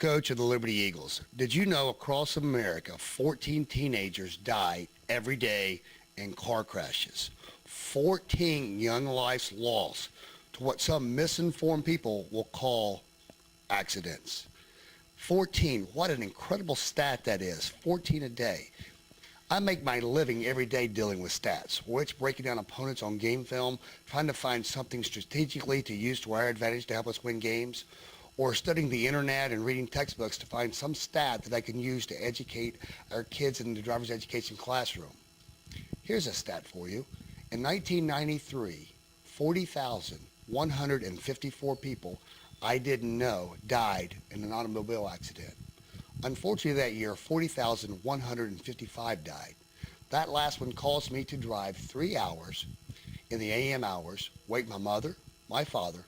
coach of the Liberty Eagles. Did you know across America, 14 teenagers die every day in car crashes? 14 young lives lost to what some misinformed people will call accidents. 14, what an incredible stat that is, 14 a day. I make my living every day dealing with stats, whether it's breaking down opponents on game film, trying to find something strategically to use to our advantage to help us win games, or studying the internet and reading textbooks to find some stat that I can use to educate our kids in the driver's education classroom. Here's a stat for you. In 1993, 40,154 people I didn't know died in an automobile accident. Unfortunately that year, 40,155 died. That last one caused me to drive 3 hours in the AM hours, wake my mother, my father,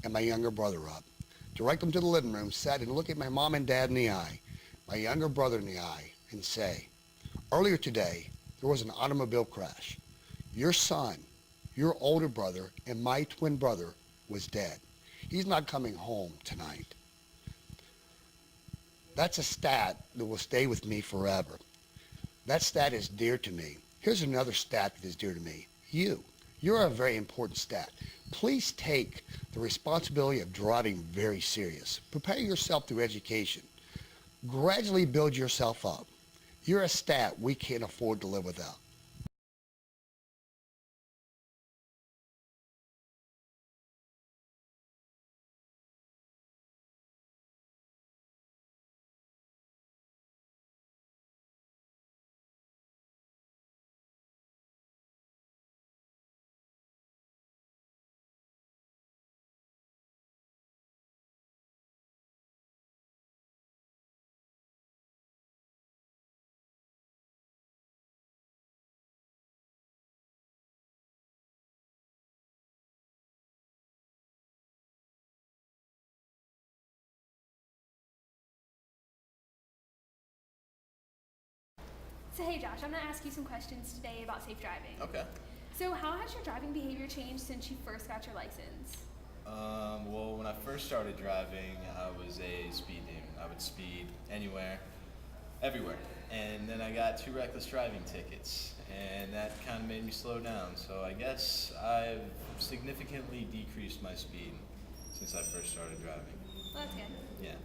and my younger brother up, direct them to the living room, sit and look at my mom and dad in the eye, my younger brother in the eye, and say, earlier today, there was an automobile crash. Your son, your older brother, and my twin brother was dead. He's not coming home tonight. That's a stat that will stay with me forever. That stat is dear to me. Here's another stat that is dear to me. You're a very important stat. Please take the responsibility of driving very serious. Prepare yourself through education. Gradually build yourself up. You're a stat we can't afford to live without. So hey Josh, I'm going to ask you some questions today about safe driving. Okay. So how has your driving behavior changed since you first got your license? Well, when I first started driving, I was a speed demon. I would speed anywhere, everywhere. And then I got 2 reckless driving tickets, and that kind of made me slow down. So I guess I've significantly decreased my speed since I first started driving. Well, that's good. Yeah.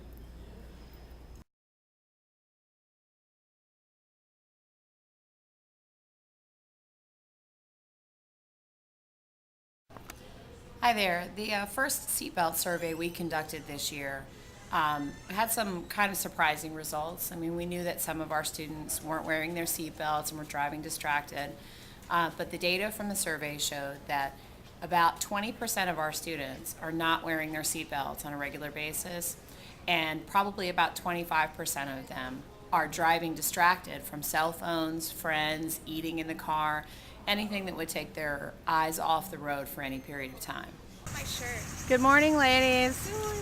Hi there. The first seatbelt survey we conducted this year had some kind of surprising results. I mean, we knew that some of our students weren't wearing their seatbelts and were driving distracted, but the data from the survey showed that about 20% of our students are not wearing their seatbelts on a regular basis, and probably about 25% of them are driving distracted from cell phones, friends, eating in the car, anything that would take their eyes off the road for any period of time. My shirt. Good morning, ladies. Good morning.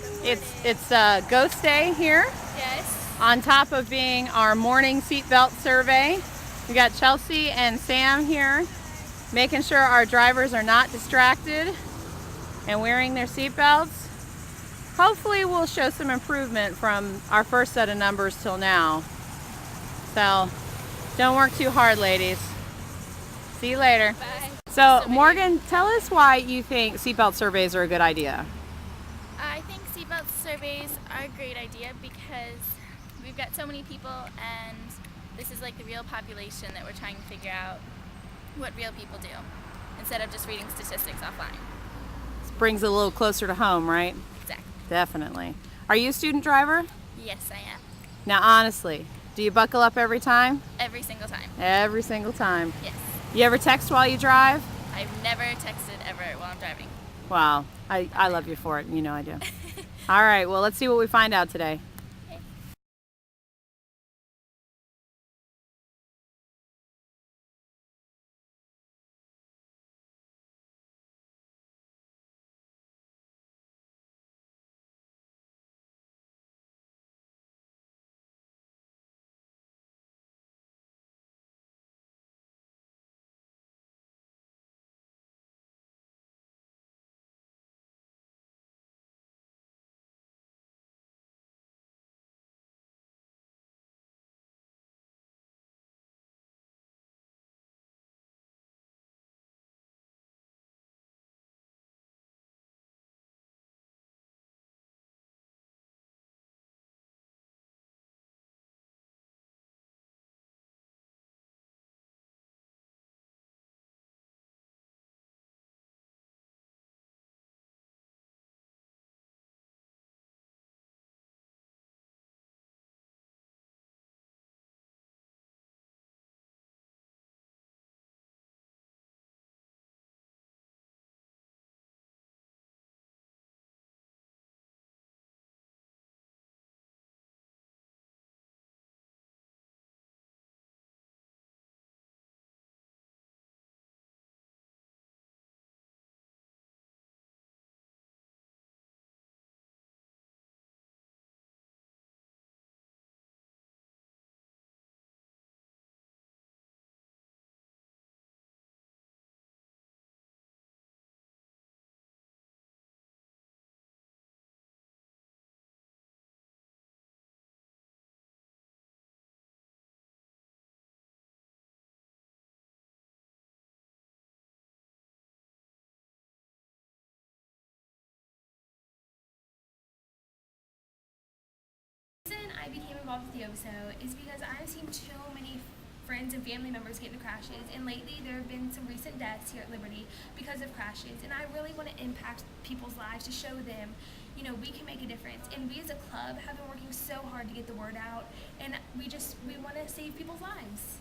It's Ghost Day here. Yes. On top of being our morning seatbelt survey, we got Chelsea and Sam here, making sure our drivers are not distracted and wearing their seatbelts. Hopefully, we'll show some improvement from our first set of numbers till now. So, don't work too hard, ladies. See you later. Bye. So, Morgan, tell us why you think seatbelt surveys are a good idea. I think seatbelt surveys are a great idea because we've got so many people, and this is like the real population that we're trying to figure out what real people do instead of just reading statistics offline. This brings it a little closer to home, right? Exactly. Definitely. Are you a student driver? Yes, I am. Now, honestly, do you buckle up every time? Every single time. Every single time. Yes. You ever text while you drive? I've never texted ever while I'm driving. Wow, I love you for it. You know I do. All right, well, let's see what we find out today. involved with YOVASO is because I've seen too many friends and family members get into crashes, and lately there have been some recent deaths here at Liberty because of crashes, and I really want to impact people's lives to show them, you know, we can make a difference. And we as a club have been working so hard to get the word out, and we want to save people's lives.